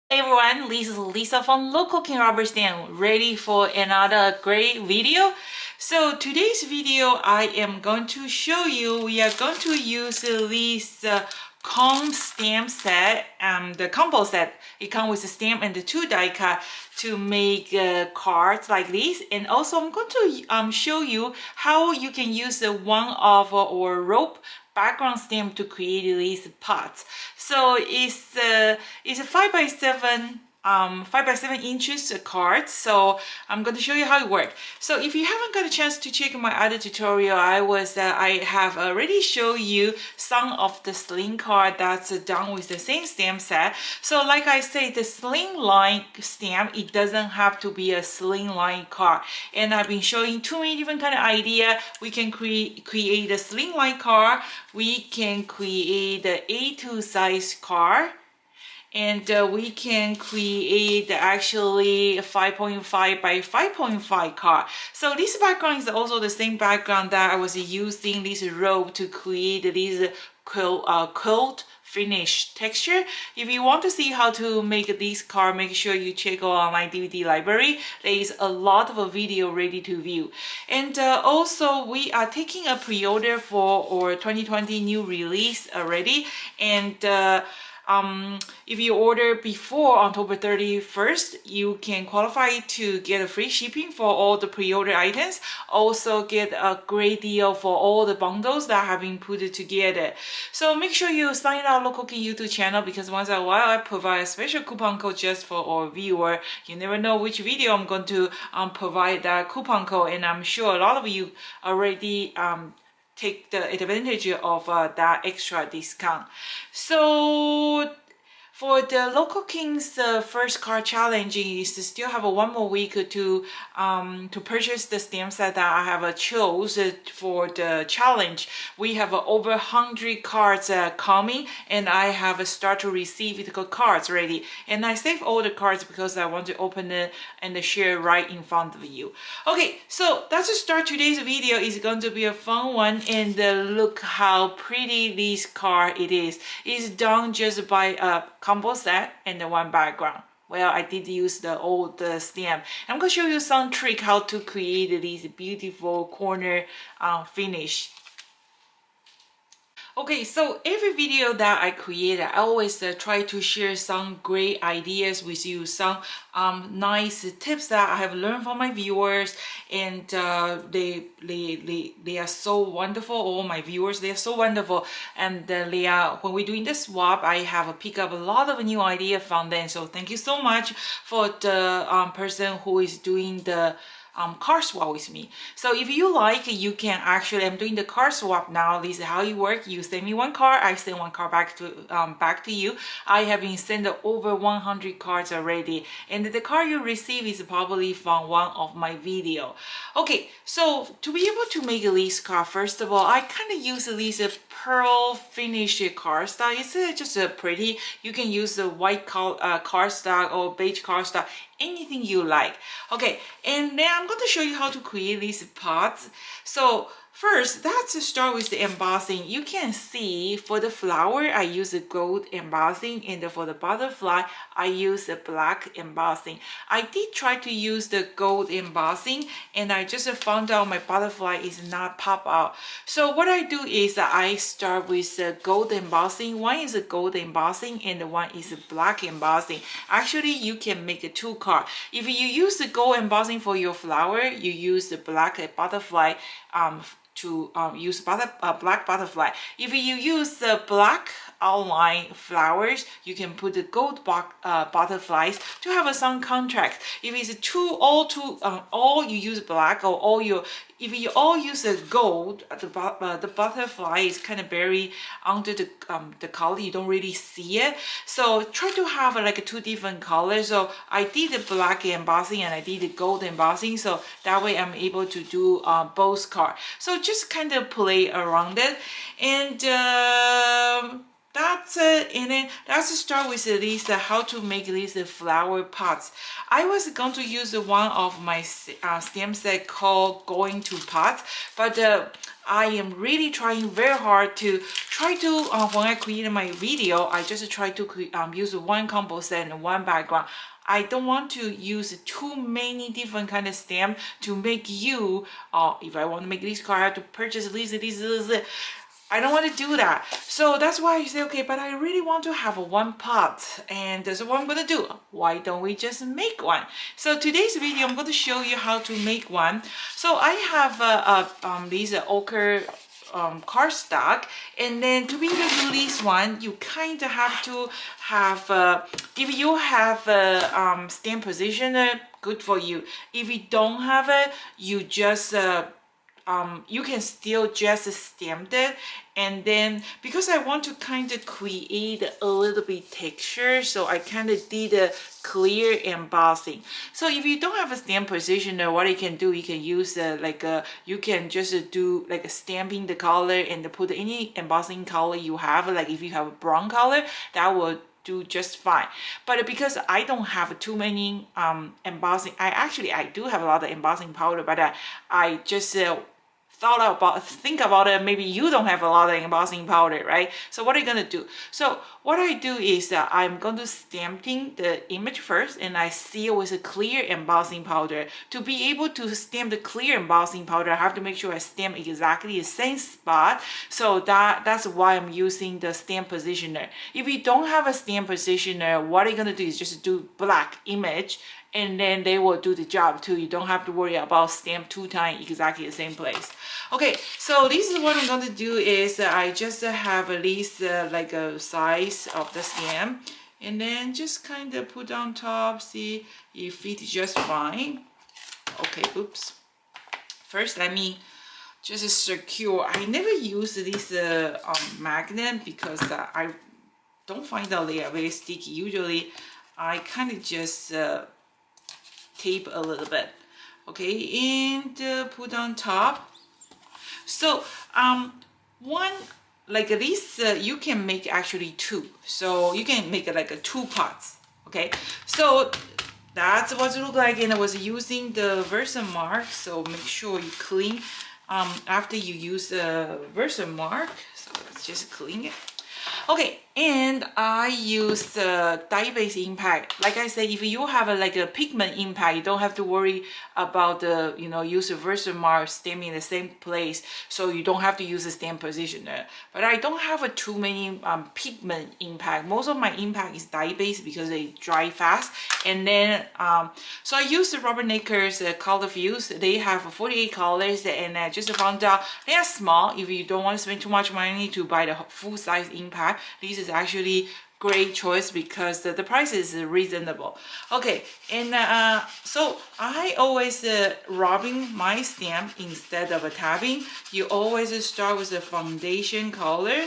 Hey everyone, this is Lisa from Local King Robert Stamp, ready for another great video. So today's video I am going to show you, we are going to use this comb stamp set, the combo set. It comes with a stamp and the two die cut to make cards like this. And also I'm going to show you how you can use one of or rope background stamp to create these pots. So it's a 5 by 7 inches card. So I'm going to show you how it works. So if you haven't got a chance to check my other tutorial, I have already shown you some of the sling card that's done with the same stamp set. So like I say, the sling line stamp, it doesn't have to be a sling line card. And I've been showing too many different kind of idea. We can create a sling line card. We can create the A2 size card. And we can create actually 5.5 by 5.5 card. So this background is also the same background that I was using this rope to create this quilt finish texture. If you want to see how to make this card, make sure you check out my DVD library. There is a lot of video ready to view. And also we are taking a pre-order for our 2020 new release already. And if you order before October 31st, you can qualify to get a free shipping for all the pre-order items. Also get a great deal for all the bundles that have been put together. So make sure you sign our Local King YouTube channel, because once in a while I provide a special coupon code just for our viewer. You never know which video I'm going to provide that coupon code, and I'm sure a lot of you already take the advantage of that extra discount. So for the Local King's first card challenge is to still have one more week to purchase the stamp set that I have chose for the challenge. We have over 100 cards coming, and I have start to receive physical cards ready. And I save all the cards because I want to open it and share right in front of you. Okay, so that's to start today's video. It's going to be a fun one, and look how pretty this card it is. It's done just by a combo set and the one background. Well, I did use the old stamp. I'm going to show you some trick how to create this beautiful corner finish. Okay, so every video that I create, I always try to share some great ideas with you, some nice tips that I have learned from my viewers, and they are so wonderful. All my viewers, they are so wonderful, and they are, when we're doing the swap, I have picked up a lot of new ideas from them. So thank you so much for the person who is doing the card swap with me. So if you like, you can actually, I'm doing the card swap now. This is how it works. You send me one card, I send one card back to you. I have been sent over 100 cards already, and the card you receive is probably from one of my video. Okay, so to be able to make this card, first of all, I kind of use this pearl finish cardstock. It's just pretty. You can use the white cardstock or beige cardstock, anything you like. Okay, and then I'm going to show you how to create these pots. So first, let's start with the embossing. You can see for the flower, I use a gold embossing, and for the butterfly, I use a black embossing. I did try to use the gold embossing, and I just found out my butterfly is not pop out. So what I do is I start with the gold embossing. One is a gold embossing, and one is a black embossing. Actually, you can make a two card. If you use the gold embossing for your flower, you use the black butterfly to use black butterfly. If you use the black outline flowers, you can put the gold butterflies to have some contrast. If it's all you use black, or if you all use the gold, the butterfly is kind of buried under the color. You don't really see it. So try to have like two different colors. So I did the black embossing and I did the gold embossing. So that way I'm able to do both cards. So just kind of play around it, and that's it. And then let's start with this, how to make these flower pots. I was going to use one of my stamp set called Going to Pots, but I am really trying very hard to when I create my video, I just try to use one combo set and one background. I don't want to use too many different kind of stamp to make you, if I want to make this card, I have to purchase this. I don't want to do that. So that's why I say, okay, but I really want to have one pot. And that's what I'm going to do. Why don't we just make one? So today's video, I'm going to show you how to make one. So I have these ochre cardstock, and then to be able to do this one, you kind of have to have if you have a stamp positioner, good for you. If you don't have it, you just you can still just stamp it. And then because I want to kind of create a little bit texture, so I kind of did a clear embossing. So if you don't have a stamp positioner, what you can do, you can use you can just do like a stamping the color and put any embossing color you have. Like if you have a brown color, that will do just fine. But because I don't have too many embossing, I do have a lot of embossing powder, but I just think about it. Maybe you don't have a lot of embossing powder, right? So what are you gonna do? So what I do is that I'm going to stamping the image first, and I seal with a clear embossing powder. To be able to stamp the clear embossing powder, I have to make sure I stamp exactly the same spot. So that's why I'm using the stamp positioner. If you don't have a stamp positioner, what are you gonna do is just do black image, and then they will do the job too. You don't have to worry about stamp 2 times exactly the same place. Okay, so this is what I'm going to do is I just have at least like a size of the stamp, and then just kind of put on top, see if it fits just fine. Okay, oops. First, let me just secure. I never use this magnet because I don't find out they are very sticky. Usually, I kind of just tape a little bit. Okay, and put on top. So one like this you can make actually 2, so you can make it like a 2 pots. Okay, so that's what it looked like, and I was using the Versamark. So make sure you clean after you use the Versamark. So let's just clean it. Okay, and I use the dye-based impact. Like I said, if you have a pigment impact, you don't have to worry about the, use a Versamark stamping in the same place, so you don't have to use a stamp positioner. But I don't have too many pigment impact. Most of my impact is dye-based because they dry fast. And then, so I use the Robert Nakers Color Fuse. They have 48 colors, and I just found out they are small. If you don't want to spend too much money to buy the full-size impact, this is actually great choice because the price is reasonable. Okay, and so I always rubbing my stamp instead of tapping. You always start with the foundation color.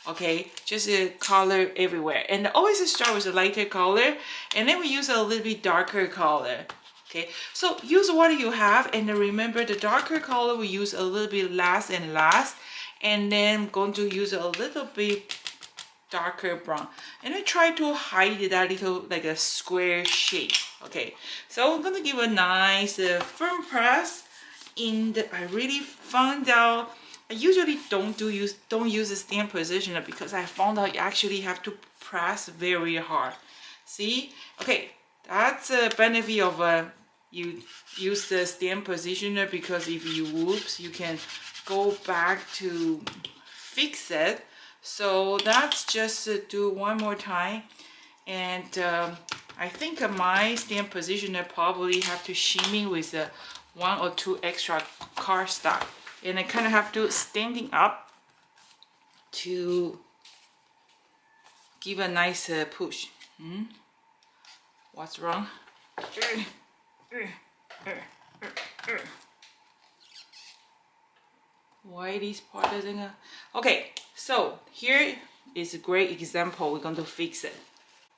Okay, just color everywhere, and always start with a lighter color, and then we use a little bit darker color. Okay, so use what you have, and remember the darker color we use a little bit last, and then I'm going to use a little bit darker brown, and I try to hide that little like a square shape. Okay, so I'm gonna give a nice firm press. And I really found out I usually don't use a stamp positioner because I found out you actually have to press very hard. See? Okay, that's a benefit of you use the stamp positioner, because if you whoops, you can go back to fix it. So that's just do one more time. And I think my stamp positioner probably have to shimmy with 1 or 2 extra cardstock, and I kind of have to standing up to give a nice push. What's wrong? Why this part doesn't okay, so here is a great example. We're going to fix it.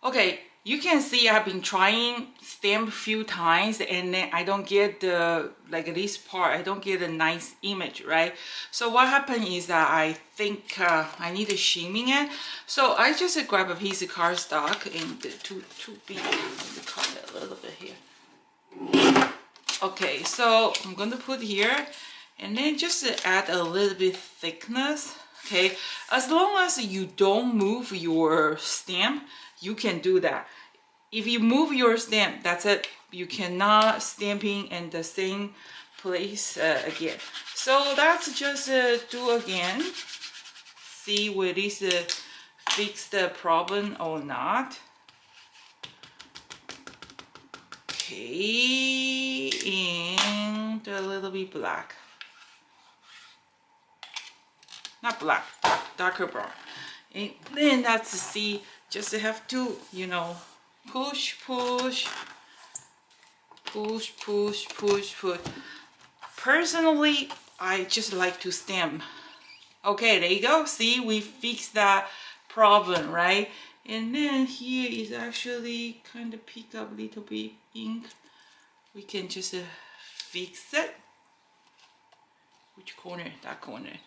Okay, you can see I've been trying stamp a few times, and then I don't get the this part, I don't get a nice image, right? So what happened is that I think I need to shimming it. So I just grab a piece of cardstock and to be cut it a little bit here. Okay, so I'm going to put here, and then just to add a little bit thickness. Okay, as long as you don't move your stamp, you can do that. If you move your stamp, that's it. You cannot stamping in the same place again. So that's just do again. See will this fix the problem or not. Okay, and a little bit black. Not black, darker brown. And then that's see, just have to, you know, push, push, push, push, push, push. Personally, I just like to stamp. Okay, there you go. See, we fixed that problem, right? And then here is actually kind of pick up a little bit ink. We can just fix it. Which corner? That corner.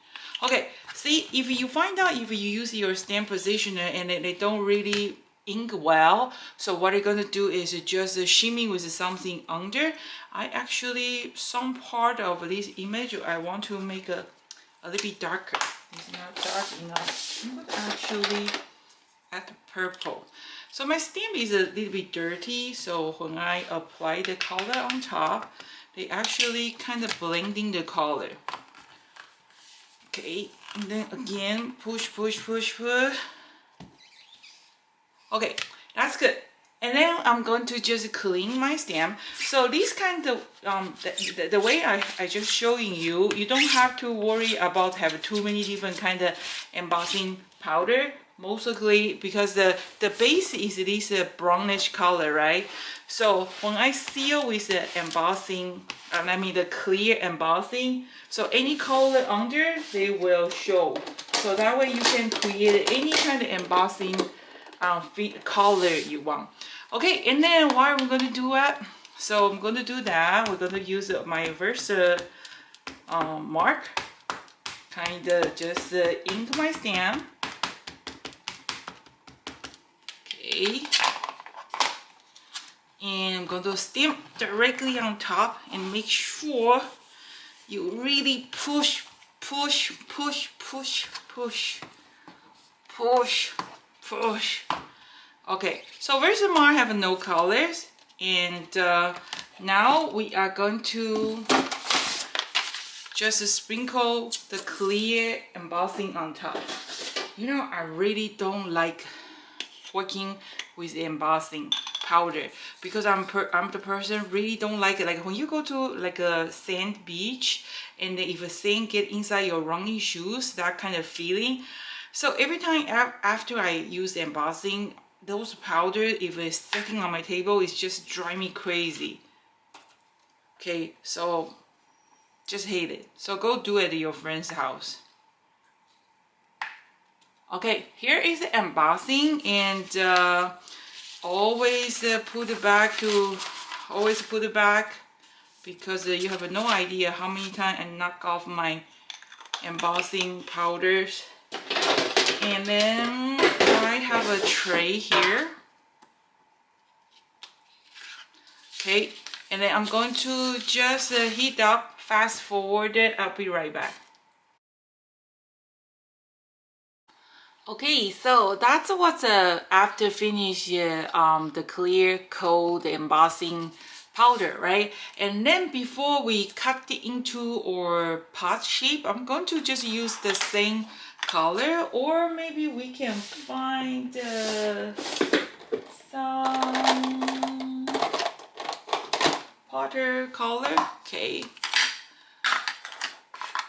Okay, see, if you find out if you use your stamp positioner and they don't really ink well, so what you're gonna do is just shimmy with something under. I actually, some part of this image, I want to make a little bit darker. It's not dark enough. I'm gonna actually add purple. So my stamp is a little bit dirty, so when I apply the color on top, they actually kind of blending the color. Okay, and then again, push, push, push, push. Okay, that's good. And then I'm going to just clean my stamp. So this kind of, the way I just showing you, you don't have to worry about have too many different kind of embossing powder. Mostly because the base is this brownish color, right? So when I seal with the embossing, I mean the clear embossing, so any color under, they will show. So that way you can create any kind of embossing color you want. Okay, and then what I'm going to do it, so I'm going to do that. We're going to use my Versa mark, kind of just ink my stamp. Okay, and I'm going to stamp directly on top and make sure you really push, push, push, push, push, push, push. Okay, so Versamar have no colors, and now we are going to just sprinkle the clear embossing on top. You know, I really don't like working with embossing powder because I'm the person really don't like it. Like when you go to like a sand beach and if a sand get inside your running shoes, that kind of feeling. So every time after I use embossing, those powder, if it's sitting on my table, it's just drive me crazy. Okay, so just hate it. So go do it at your friend's house. Okay, here is the embossing, and always put it back because you have no idea how many times I knock off my embossing powders. And then I have a tray here. Okay, and then I'm going to just heat up, fast forward it. I'll be right back. Okay, so that's what's after finish the clear coat embossing powder, right? And then before we cut it into our pot shape, I'm going to just use the same color, or maybe we can find some water color. Okay.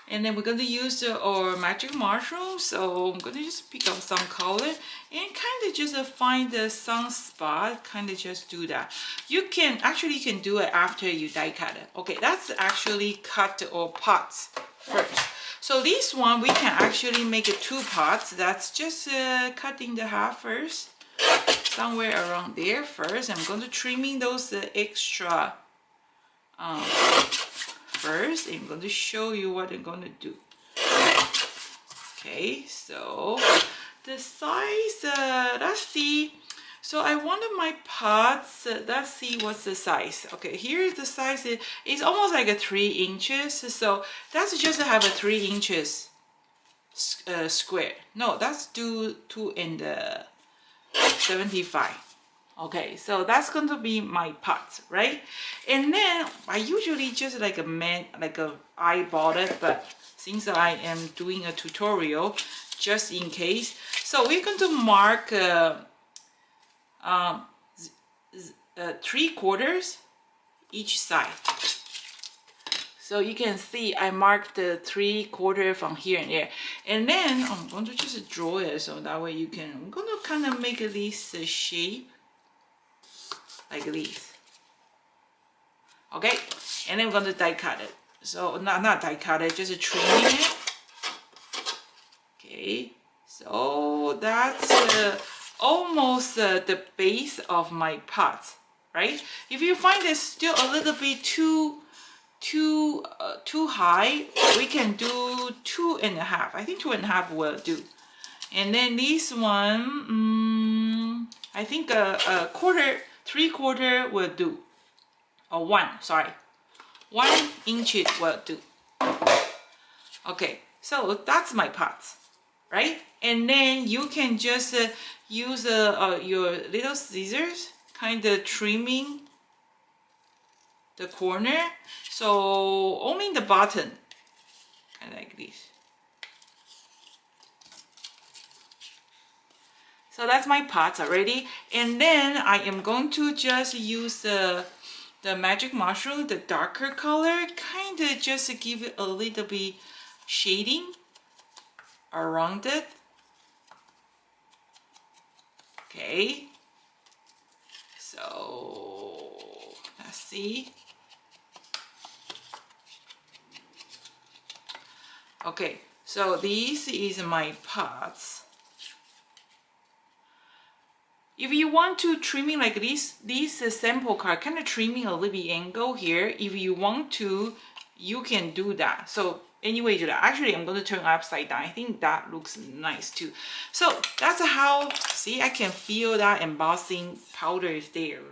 And then we're going to use our magic mushroom. So I'm going to just pick up some color and kind of just find the sun spot. Kind of just do that. You can do it after you die cut it. Okay, that's actually cut our pots first. So this one we can actually make it 2 pots. That's just cutting the half first, somewhere around there first. I'm going to trimming those extra. First, I'm going to show you what I'm going to do. Okay, so the size, let's see. So I wanted my pots, let's see what's the size. Okay, here's the size. It's almost like a 3 inches. So that's just to have a 3 inches square. No, that's 2.75. Okay, so that's going to be my pot, right? And then I usually just like eyeball it, but since I am doing a tutorial, just in case. So we're going to mark 3/4 each side. So you can see I marked the 3/4 from here and there. And then I'm going to just draw it so that way you can, I'm going to kind of make this shape like this. Okay, and then I'm going to die cut it. So not die cut it, just trimming it. Okay, so that's almost the base of my pot, right? If you find it still a little bit too high, we can do 2.5. I think 2.5 will do. And then this one, I think a quarter, 3/4 will do. Or 1 inch will do. Okay, so that's my pot, right? And then you can just use your little scissors, kind of trimming the corner. So only the bottom, kind of like this. So that's my pots already. And then I am going to just use the magic mushroom, the darker color, kind of just to give it a little bit shading around it. Okay, so let's see. Okay, so this is my pots. If you want to trimming like this sample card, kind of trimming a little bit angle here. If you want to, you can do that. So anyway, do that. Actually, I'm going to turn upside down. I think that looks nice too. So that's how, see, I can feel that embossing powder is there.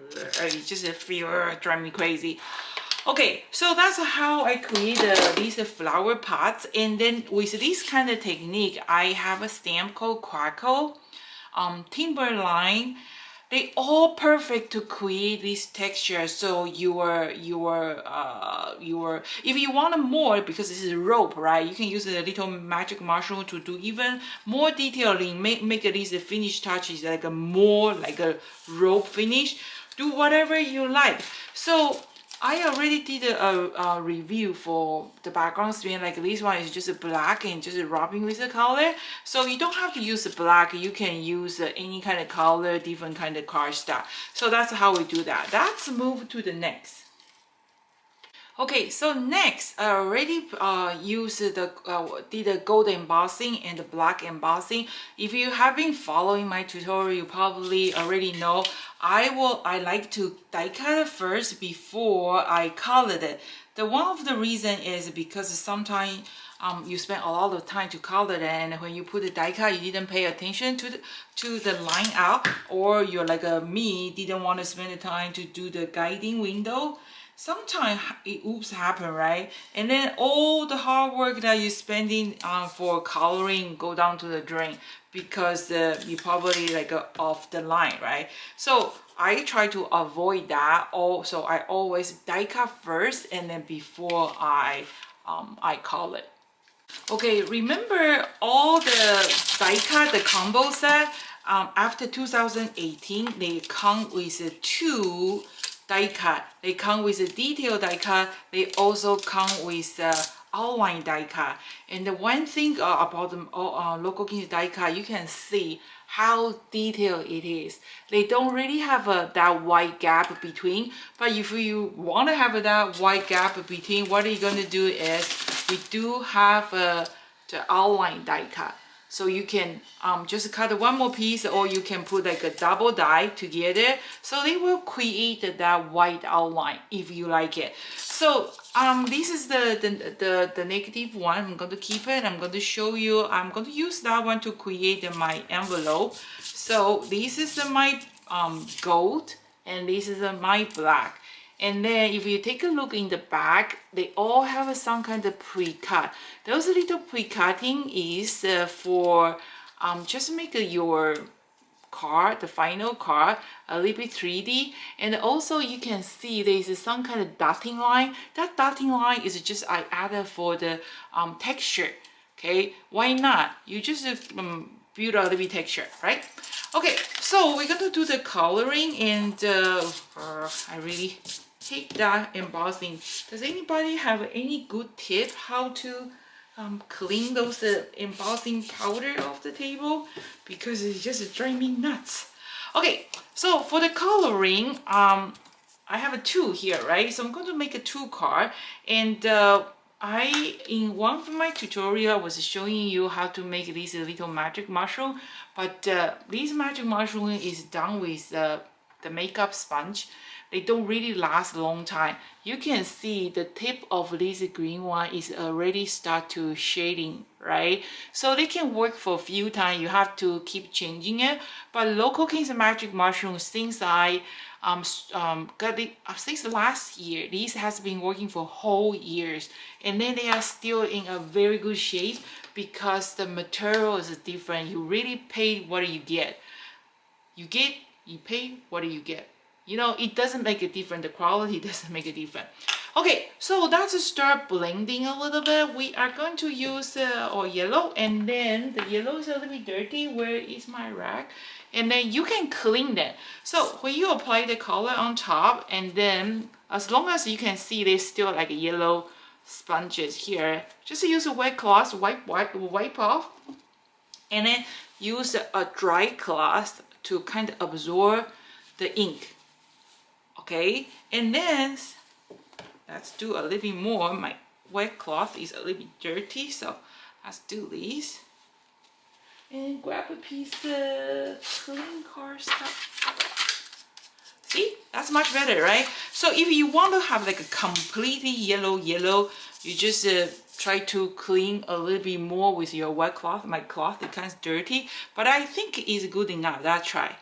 It just feel drive me crazy. Okay, so that's how I create these flower pots. And then with this kind of technique, I have a stamp called Crackle, Timberline. They all perfect to create this texture. So if you want more, because this is rope, right? You can use a little magic mushroom to do even more detailing, make these finish touches like a more like a rope finish. Do whatever you like. So I already did a review for the background screen. Like this one is just black and just rubbing with the color. So you don't have to use the black. You can use any kind of color, different kind of card stuff. So that's how we do that. Let's move to the next. Okay, so next, I already did the gold embossing and the black embossing. If you have been following my tutorial, you probably already know I like to die cut it first before I color it. One of the reason is because sometimes you spend a lot of time to color it, and when you put the die cut, you didn't pay attention to the line out, or you're like me, didn't want to spend the time to do the guiding window. Sometimes oops happen, right? And then all the hard work that you're spending for coloring go down to the drain because you probably like off the line, right? So I try to avoid that. Also, I always die cut first, and then before I color. Okay, remember all the die cut, the combo set, after 2018, they come with 2 die cut. They come with a detailed die cut. They also come with outline die cut. And the one thing about the local Kings die cut, you can see how detailed it is. They don't really have that wide gap between, but if you want to have that wide gap between, what you're going to do is we do have the outline die cut. So you can just cut one more piece, or you can put like a double die together. So they will create that white outline if you like it. So this is the negative one. I'm going to keep it. I'm going to show you. I'm going to use that one to create my envelope. So this is my gold, and this is my black. And then if you take a look in the back, they all have some kind of pre-cut. Those little pre-cutting is for just make your card, the final card, a little bit 3D. And also you can see there is some kind of dotting line. That dotting line is just I added for the texture. Okay, why not? You just build a little bit texture, right? Okay, so we're gonna do the coloring, and I really hate that embossing. Does anybody have any good tip how to clean those embossing powder off the table? Because it's just driving me nuts. Okay, so for the coloring, I have a 2 here, right? So I'm going to make a 2 card, and in one of my tutorial was showing you how to make this little magic mushroom, but this magic mushroom is done with the makeup sponge. They don't really last a long time. You can see the tip of this green one is already start to shading, right? So they can work for a few times. You have to keep changing it. But Local King's magic mushrooms, since I got it since last year, these has been working for whole years, and then they are still in a very good shape because the material is different. You really pay what you get. You pay what you get. You know, it doesn't make a difference. The quality doesn't make a difference. Okay, so let's start blending a little bit. We are going to use yellow, and then the yellow is a little bit dirty. Where is my rag? And then you can clean that. So when you apply the color on top, and then as long as you can see there's still like yellow sponges here, just use a wet cloth, wipe off, and then use a dry cloth to kind of absorb the ink. Okay, and then let's do a little bit more. My wet cloth is a little bit dirty, so let's do this. And grab a piece of clean card stuff. See, that's much better, right? So if you want to have like a completely yellow, you just try to clean a little bit more with your wet cloth. My cloth is kind of dirty, but I think it's good enough. Let's try.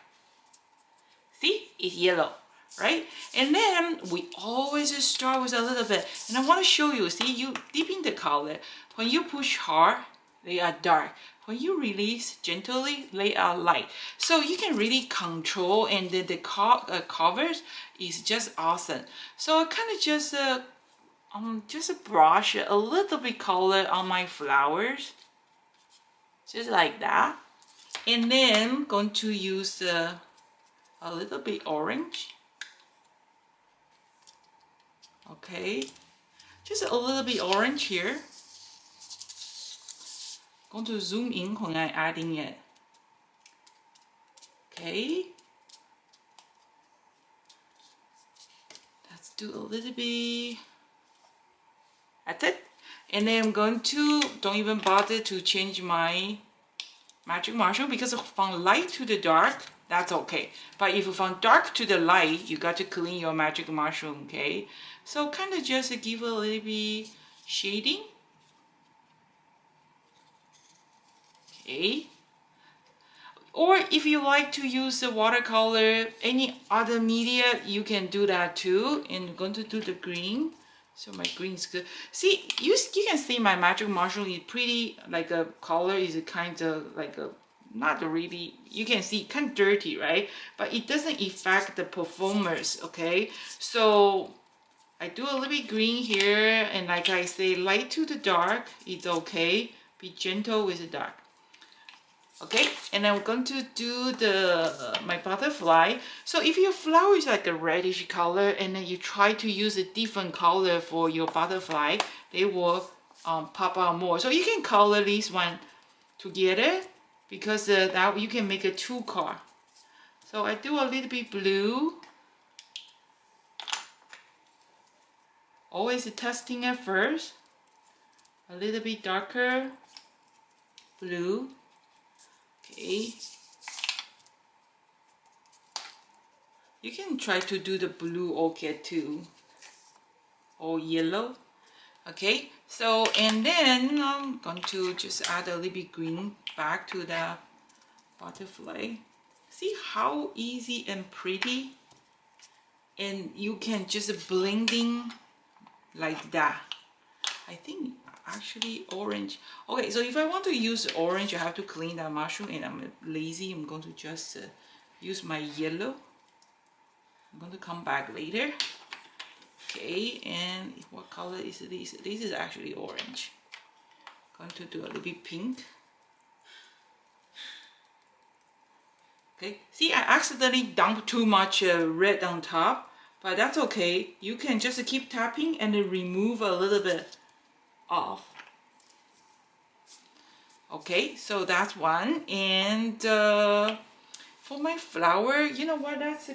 See, it's yellow, right? And then we always start with a little bit. And I want to show you, see, you dip in the color. When you push hard, they are dark. When you release gently, they are light. So you can really control, and then the covers is just awesome. So I kind of just brush a little bit color on my flowers, just like that. And then I'm going to use a little bit orange. Okay, just a little bit orange here. Going to zoom in when I'm adding it. Okay, let's do a little bit. That's it. And then I'm going to, don't even bother to change my magic mushroom, because from light to the dark, that's okay. But if from dark to the light, you got to clean your magic mushroom, okay? So kind of just give a little bit shading. Okay. Or if you like to use the watercolor, any other media, you can do that too. And I'm going to do the green. So my green is good. See, you can see my magic mushroom is pretty, like a color is kind of like a, not really, you can see kind of dirty, right? But it doesn't affect the performance, okay? So I do a little bit green here, and like I say, light to the dark, it's okay. Be gentle with the dark. Okay, and I'm going to do the my butterfly. So if your flower is like a reddish color, and then you try to use a different color for your butterfly, they will pop out more. So you can color this one together, because that you can make a 2 card. So I do a little bit blue. Always testing it first. A little bit darker blue. Okay. You can try to do the blue orchid too, or yellow. Okay, so and then I'm going to just add a little bit green back to the butterfly. See how easy and pretty, and you can just blending like that. I think actually orange. Okay, so if I want to use orange, I have to clean that mushroom, and I'm lazy. I'm going to just use my yellow. I'm going to come back later. Okay, and what color is this? This is actually orange. Going to do a little bit pink. Okay, see, I accidentally dumped too much red on top, but that's okay. You can just keep tapping and then remove a little bit off. Okay, so that's one. And for my flower, you know what, that's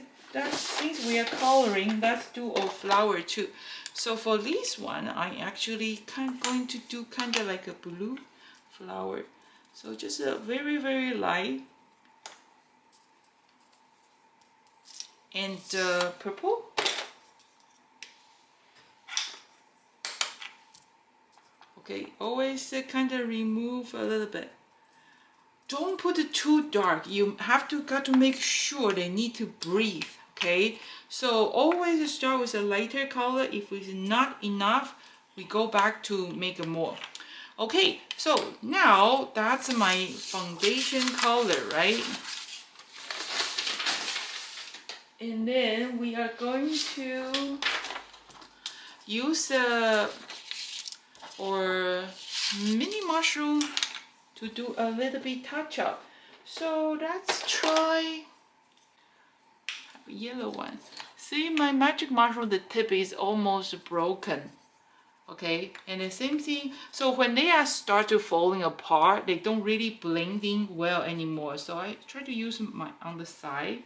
since we are coloring, let's do a flower too. So for this one, I actually going to do kind of like a blue flower. So just a very, very light. And purple. Okay, always kind of remove a little bit. Don't put it too dark. You have got to make sure they need to breathe. Okay, so always start with a lighter color. If it's not enough, we go back to make more. Okay, so now that's my foundation color, right? And then we are going to use or mini mushroom to do a little bit touch up. So let's try a yellow one. See, my magic mushroom, the tip is almost broken. Okay, and the same thing. So when they are start to falling apart, they don't really blending well anymore. So I try to use my on the side.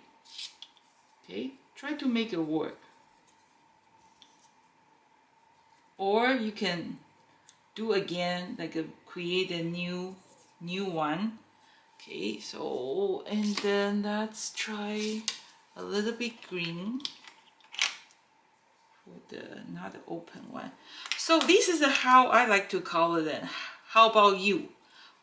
Okay, try to make it work. Or you can do again, like create a new one. Okay, so and then let's try a little bit green for the not the open one. So this is how I like to color them. How about you?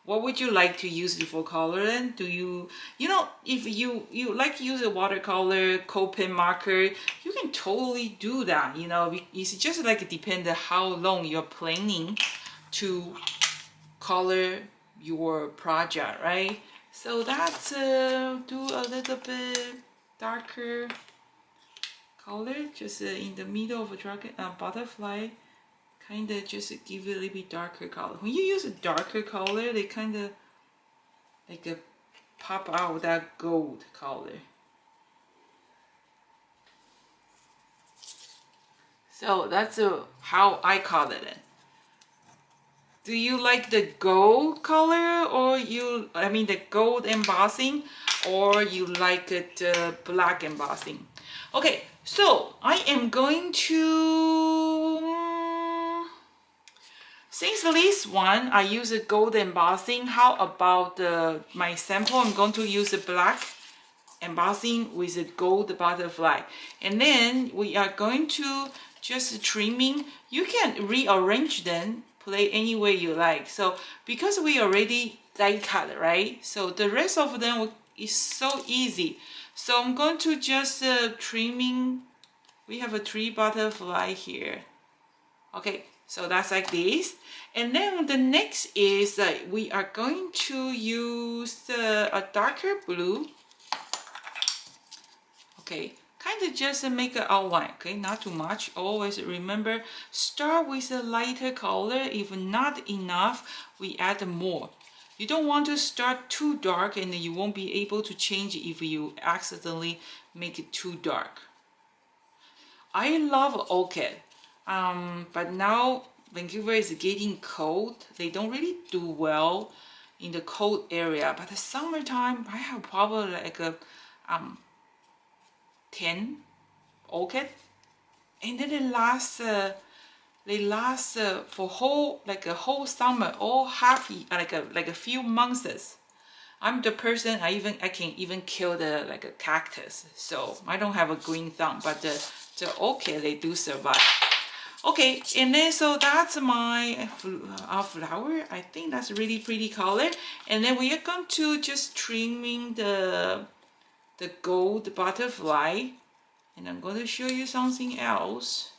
What would you like to use it for coloring? Do you know, if you like to use a watercolor, coat pen marker, you can totally do that. You know, it's just like depends on how long you're planning to color your project, right? So that's do a little bit darker color, just in the middle of a dragon butterfly. Kind of just give it a little bit darker color. When you use a darker color, they kind of like pop out that gold color. So that's how I color it. Do you like the gold color, or the gold embossing, or you like it black embossing? Okay, so I am going to. Since this one, I use a gold embossing, how about my sample? I'm going to use a black embossing with a gold butterfly. And then we are going to just trimming. You can rearrange them, play any way you like. So because we already die cut, right? So the rest of them is so easy. So I'm going to just trimming. We have a 3 butterfly here. Okay, so that's like this. And then the next is we are going to use a darker blue. Okay, kind of just make an outline. Okay, not too much. Always remember, start with a lighter color. If not enough, we add more. You don't want to start too dark, and you won't be able to change it if you accidentally make it too dark. I love orchid, but now Vancouver is getting cold. They don't really do well in the cold area. But the summertime, I have probably like a 10 orchid, and then they last for a whole summer, all happy, like a few months. I'm the person I can even kill a cactus. So I don't have a green thumb, but the orchid, they do survive. Okay, and then so that's my flower. I think that's really pretty color. And then we are going to just trimming the the gold butterfly, and I'm going to show you something else.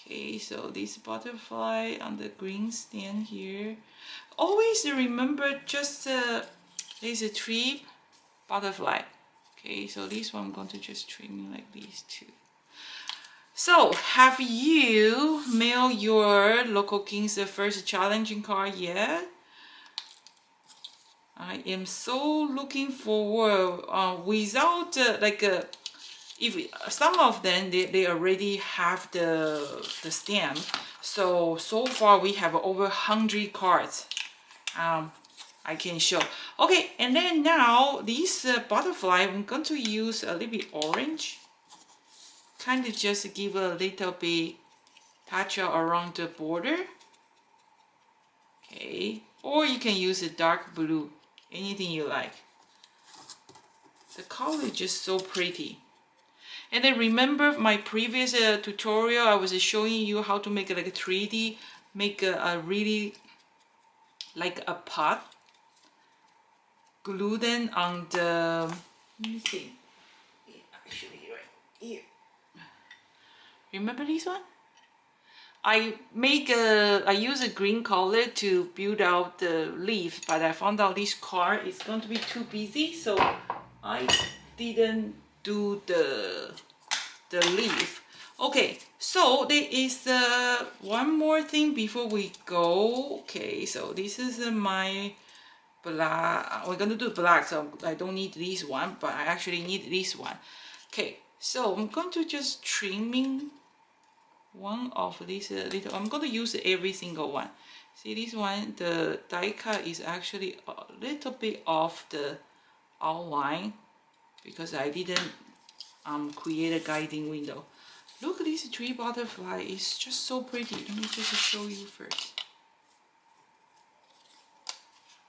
Okay, so this butterfly on the green stand here. Always remember just there's a tree butterfly. Okay, so this one I'm going to just trim like these two. So, have you mailed your Local Kings the first challenging card yet? I am so looking forward. Without if some of them they already have the stamp. So far we have over 100 cards. I can show. Okay, and then now this butterfly, I'm going to use a little bit orange. Kind of just give a little bit touch around the border. Okay, or you can use a dark blue, anything you like. The color is just so pretty. And then remember my previous tutorial, I was showing you how to make like a 3D, make a really like a pot. Glue them on the, let me see, actually right here. Remember this one? I use a green color to build out the leaf, but I found out this card is going to be too busy, so I didn't do the leaf. Okay, so there is one more thing before we go. Okay, so this is my black. We're gonna do black, so I don't need this one, but I actually need this one. Okay, so I'm going to just trimming one of these little. I'm going to use every single one. See this one, the die cut is actually a little bit off the outline because I didn't create a guiding window. Look at this tree butterfly, it's just so pretty. Let me just show you first.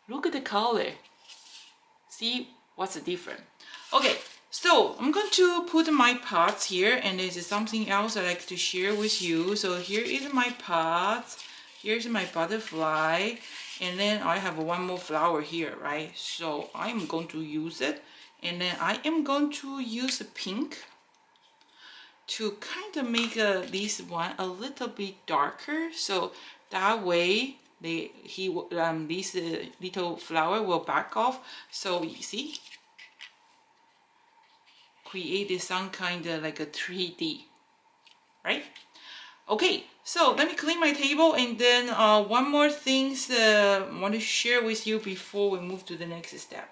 Look at the color. See what's the difference? Okay, so I'm going to put my pots here, and there's something else I like to share with you. So here is my pots. Here's my butterfly, and then I have one more flower here, right? So I'm going to use it, and then I am going to use a pink to kind of make this one a little bit darker, so that way this little flower will back off. So you see, create some kind of like a 3D, right? Okay, so let me clean my table, and then one more thing I want to share with you before we move to the next step.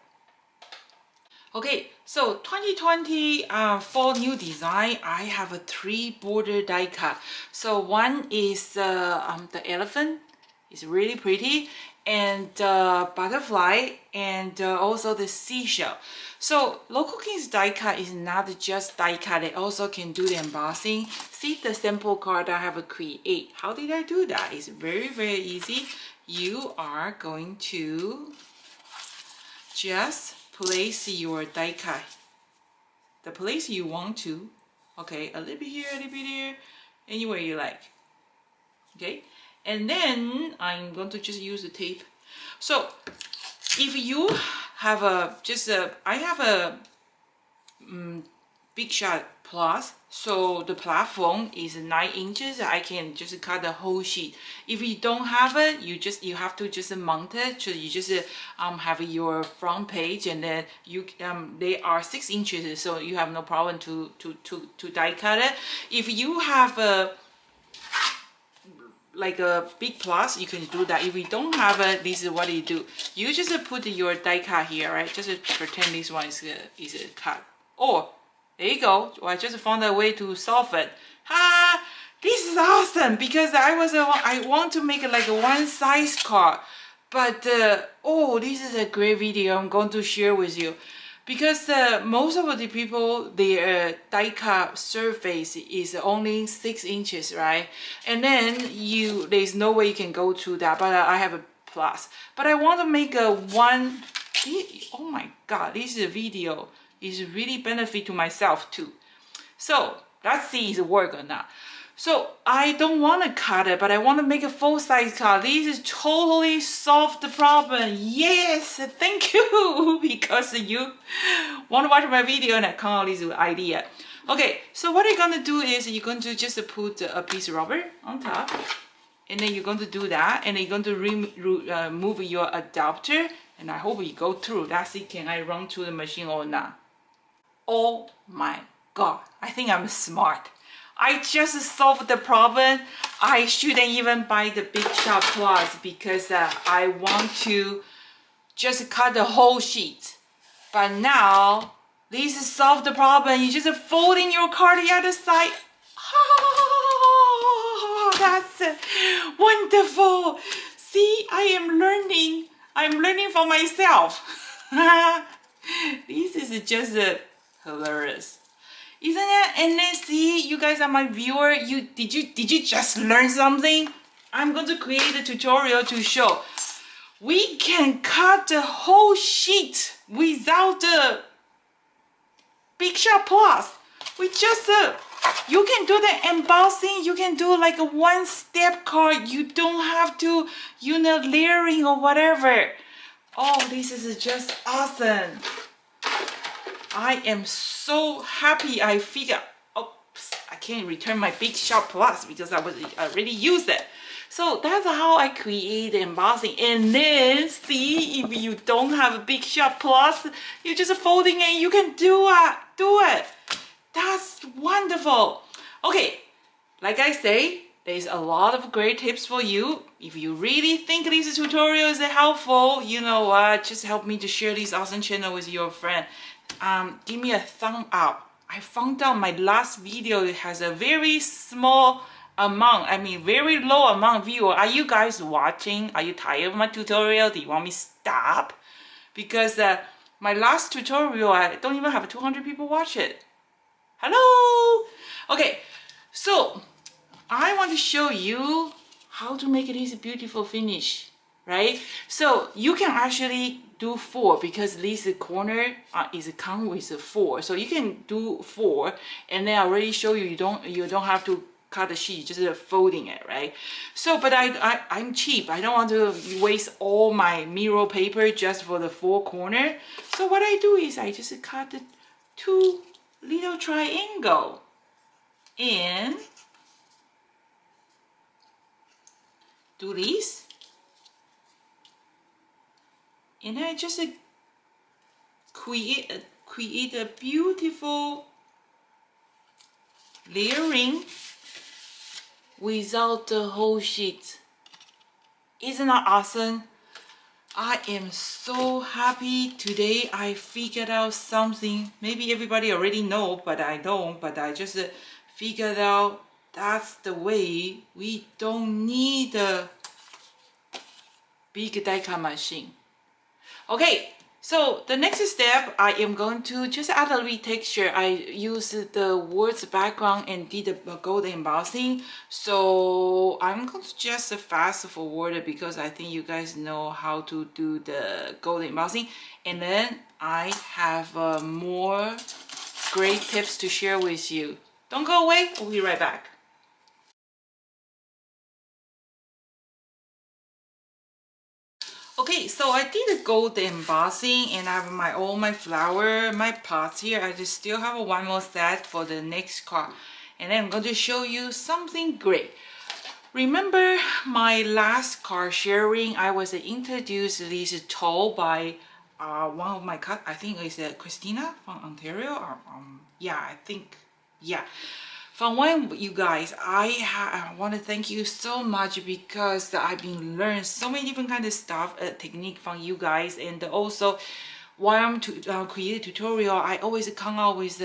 Okay, so 2020 fall new design, I have a 3 border die cut. So one is the elephant, it's really pretty, and butterfly, and also the seashell. So Local Kings die cut is not just die cut, they also can do the embossing. See the sample card I have create. How did I do that? It's very, very easy. You are going to just place your die cut the place you want to. Okay, a little bit here, a little bit here, anywhere you like. Okay, and then I'm going to just use the tape. So if you have I have a Big Shot Plus, so the platform is 9 inches. I can just cut the whole sheet. If you don't have it, you have to just mount it. So you just have your front page, and then you they are 6 inches, so you have no problem to die cut it. If you have like a big plus, you can do that. If you don't have it, this is what you do. You just put your die cut here, right? Just pretend this one is a cut. Or there you go. I just found a way to solve it. This is awesome, because I want to make it like a one size card, but oh, this is a great video I'm going to share with you, because most of the people, their die cut surface is only 6 inches, right? And then there's no way you can go to that, but I have a plus. But I want to make a one. Oh my god, this video is really benefit to myself too. So let's see if it works or not. So I don't want to cut it, but I want to make a full-size card. This is totally solved the problem. Yes, thank you, because you want to watch my video and I come out with this idea. Okay, so what you're going to do is you're going to just put a piece of rubber on top. And then you're going to do that. And then you're going to remove your adapter. And I hope you go through. That's it. Can I run to the machine or not? Oh my God. I think I'm smart. I just solved the problem. I shouldn't even buy the Big Shot Plus because I want to just cut the whole sheet. But now, this solved the problem. You just fold in your card the other side. Oh, that's wonderful. See, I am learning. I'm learning for myself. This is just hilarious. Isn't it? And then see, you guys are my viewer. Did you just learn something? I'm going to create a tutorial to show. We can cut the whole sheet without the Big Shot Plus. We just you can do the embossing. You can do like a one-step card. You don't have to, you know, layering or whatever. Oh, this is just awesome. I am so happy I figured, oops, I can't return my Big Shot Plus because I already used it. So that's how I create the embossing. And then see, if you don't have a Big Shot Plus, you're just folding it, you can do it. That's wonderful. Okay, like I say, there's a lot of great tips for you. If you really think this tutorial is helpful, you know what, just help me to share this awesome channel with your friend. Give me a thumb up. I found out my last video has a very small amount, very low amount view. Are you guys watching? Are you tired of my tutorial? Do you want me to stop? Because my last tutorial, I don't even have 200 people watch it. Hello? Okay, so I want to show you how to make this beautiful finish, right? So you can actually do 4 because this corner is come with 4. So you can do 4, and then I already show you you don't have to cut the sheet, just folding it, right? So, but I'm cheap. I don't want to waste all my mirror paper just for the 4 corner. So what I do is I just cut the 2 little triangle and do this. And I just create a beautiful layering without the whole sheet. Isn't that awesome? I am so happy today. I figured out something. Maybe everybody already know, but I don't. But I just figured out that's the way. We don't need a big die cut machine. Okay, so the next step, I am going to just add a little texture. I used the words background and did the gold embossing. So I'm going to just fast forward it because I think you guys know how to do the gold embossing. And then I have more great tips to share with you. Don't go away, we'll be right back. Okay, so I did a gold embossing and I have all my flower, my pots here. I just still have one more set for the next card. And then I'm going to show you something great. Remember my last card sharing, I was introduced this tool by one of my cut. I think it's Christina from Ontario. Yeah, I think, yeah. From one of you guys, I want to thank you so much because I've been learning so many different kind of stuff, technique from you guys, and also while I'm create a tutorial, I always come out with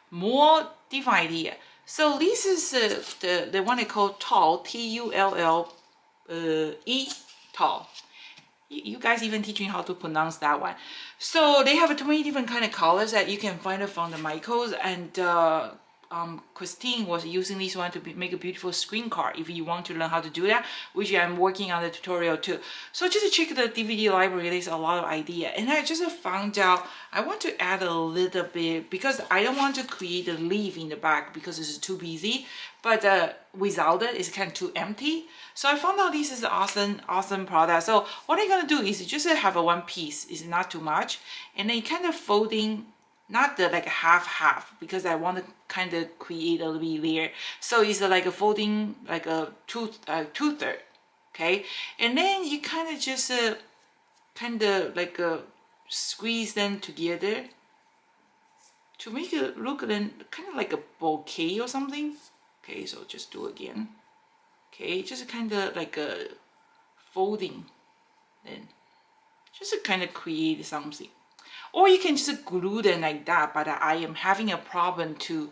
more different idea. So this is the one they call Tulle, T-U-L-L-E, Tulle. You guys even teach me how to pronounce that one. So they have 20 different kind of colors that you can find it from the Michaels, and Christine was using this one to make a beautiful screen card. If you want to learn how to do that, which I'm working on the tutorial too. So just check the DVD library. There's a lot of idea, and I just found out I want to add a little bit because I don't want to create a leaf in the back because it's too busy. But without it, it's kind of too empty. So I found out this is an awesome product. So what I'm gonna do is just have a one piece. It's not too much, and then kind of folding. Not the like half because I want to kind of create a little bit there. So it's like a folding like a two-third, okay? And then you kind of just like squeeze them together to make it look then kind of like a bouquet or something. Okay, so just do it again. Okay, just kind of like a folding, then just to kind of create something. Or you can just glue them like that, but I am having a problem to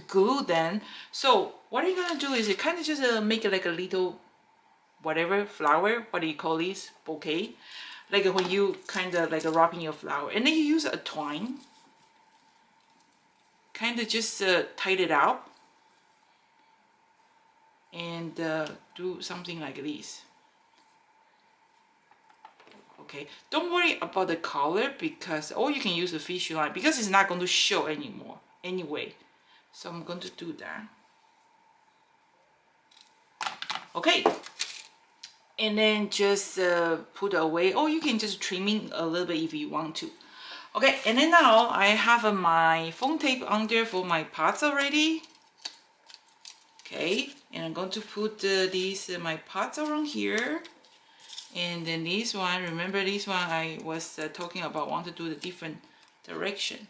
glue them. So what you're gonna do is you kind of just make it like a little whatever flower. What do you call this? Bouquet. Like when you kind of like wrapping your flower, and then you use a twine. Kind of just tight it out and do something like this. Okay, don't worry about the color because, or you can use a fish line because it's not going to show anymore anyway. So I'm going to do that. Okay, and then just put away, or you can just trimming a little bit if you want to. Okay, and then now I have my foam tape under for my pots already. Okay, and I'm going to put these my pots around here. And then this one, remember this one I was talking about, want to do the different direction.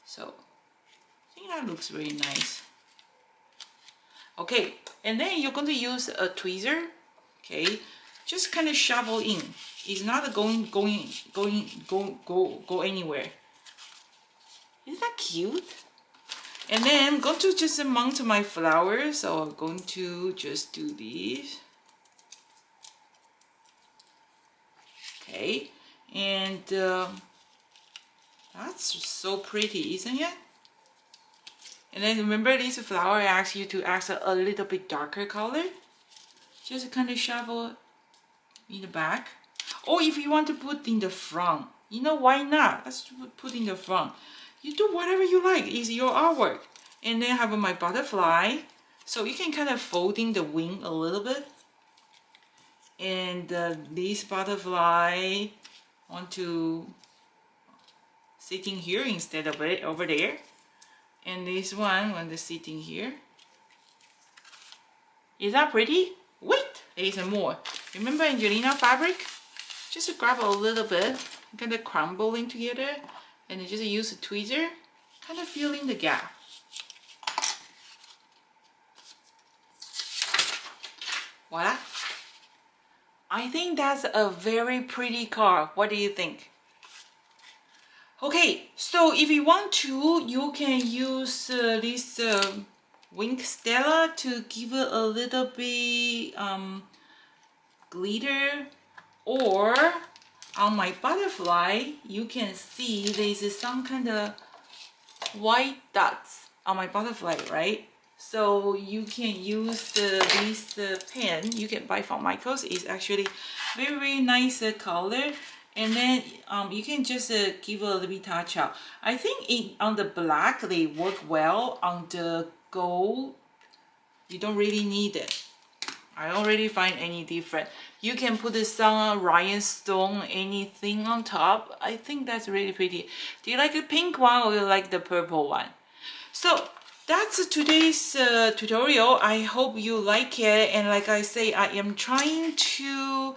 So I think that looks very nice. Okay, and then you're going to use a tweezer. Okay, just kind of shovel in. It's not go anywhere. Isn't that cute? And then I'm going to just mount my flowers. So I'm going to just do this. Okay, and that's so pretty, isn't it? And then remember this flower, I asked you to add a little bit darker color. Just kind of shovel in the back. Or if you want to put in the front, you know, why not? Let's put in the front. You do whatever you like, it's your artwork. And then have my butterfly. So you can kind of folding the wing a little bit. And this butterfly want to sitting here instead of it over there. And this one when they're sitting here. Is that pretty? Wait, there's more. Remember Angelina fabric? Just grab a little bit, kind of crumbling together, and just use a tweezer, kind of fill in the gap. Voila. I think that's a very pretty card. What do you think? Okay, so if you want to, you can use this wing stella to give it a little bit glitter, or on my butterfly, you can see there's some kind of white dots on my butterfly, right? So you can use this pen you can buy from Michael's. It's actually very, very nice color. And then you can just give a little bit touch up. I think on the black they work well. On the gold, you don't really need it. I don't really find any different. You can put some rhinestone, anything on top. I think that's really pretty. Do you like the pink one or you like the purple one? So that's today's tutorial. I hope you like it. And like I say, I am trying to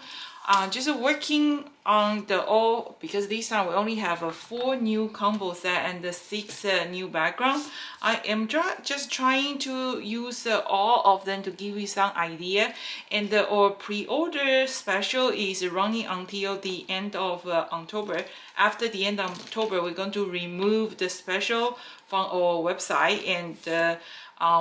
just working on the all, because this time we only have 4 new combo set and the 6 new background. I am just trying to use all of them to give you some idea. And our pre-order special is running until the end of October. After the end of October, we're going to remove the special from our website, and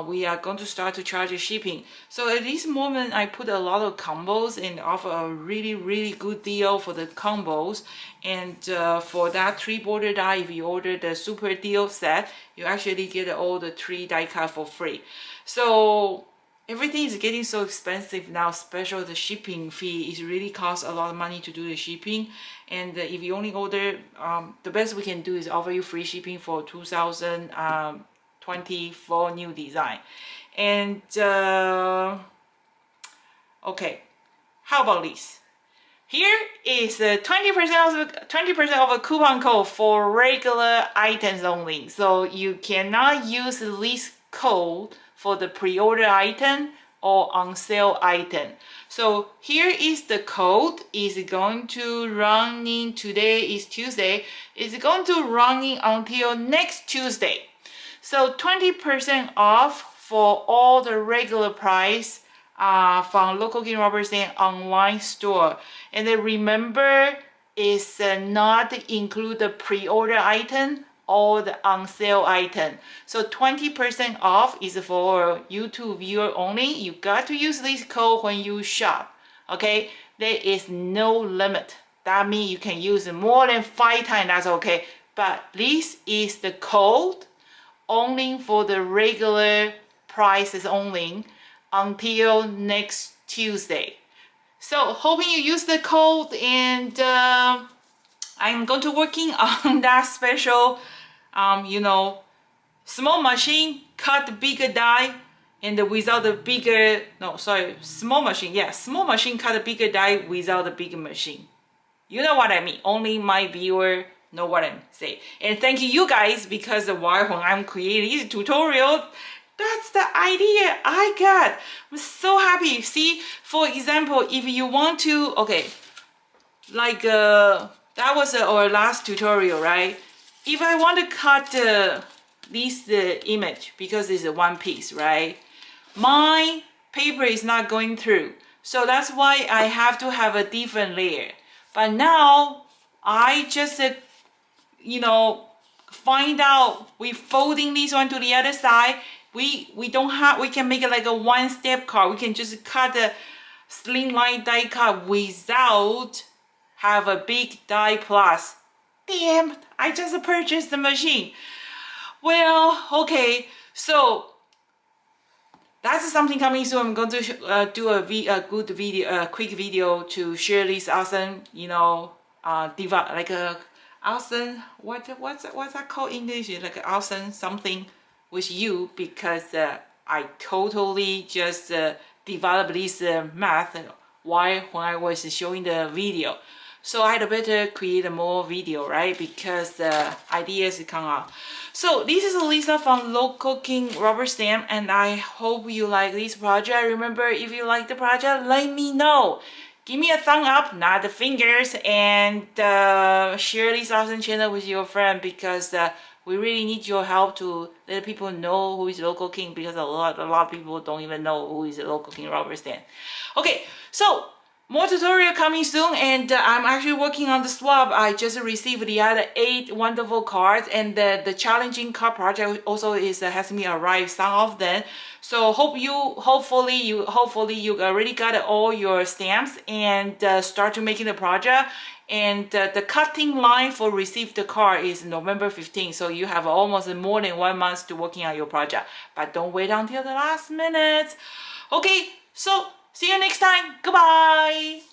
we are going to start to charge shipping. So at this moment, I put a lot of combos and offer a really good deal for the combos. And for that 3 border die, if you order the super deal set, you actually get all the 3 die cut for free. So everything is getting so expensive now, especially the shipping fee. It really costs a lot of money to do the shipping. And if you only order, the best we can do is offer you free shipping for 2024 new design. And okay, how about this? Here is a 20% of a coupon code for regular items only. So you cannot use this code for the pre-order item or on sale item. So here is the code. Is going to running, today is Tuesday. It's going to running until next Tuesday. So 20% off for all the regular price from Local King Robert Stamp online store. And then remember, it's not include the pre-order item or the on sale item. So 20% off is for YouTube viewer only. You got to use this code when you shop. Okay, there is no limit. That means you can use more than 5 times. That's okay. But this is the code only for the regular prices only until next Tuesday. So hoping you use the code, and I'm going to working on that special small machine cut the bigger die, and without the bigger, small machine cut the bigger die without the bigger machine. You know what I mean. Only my viewer know what I'm saying. And thank you guys, because while when I'm creating this tutorial, that's the idea I got. I'm so happy. See, for example, if you want to, okay, like that was our last tutorial, right? If I want to cut this image, because it's a one piece, right? My paper is not going through. So that's why I have to have a different layer. But now I just, find out we folding this one to the other side. We can make it like a one-step card. We can just cut the slimline die cut without have a big die plus. Damn, I just purchased the machine. Well, okay, so that's something coming soon. I'm going to do a quick video to share this awesome, like a awesome, what's that called in English? Like an awesome something with you, because I totally just developed this math when I was showing the video. So I had better create more video, right? Because the ideas come out. So this is Lisa from Local King Robert Stamp, and I hope you like this project. Remember, if you like the project, let me know. Give me a thumb up, not the fingers, and share this awesome channel with your friend, because we really need your help to let people know who is Local King, because a lot of people don't even know who is Local King Robert Stamp. Okay, so more tutorial coming soon, and I'm actually working on the swap. I just received the other 8 wonderful cards, and the challenging card project also has me arrived some of them. So hopefully you already got all your stamps and start to making the project. And the cutting line for receive the card is November 15th. So you have almost more than 1 month to working on your project. But don't wait until the last minute. Okay, so see you next time. Goodbye.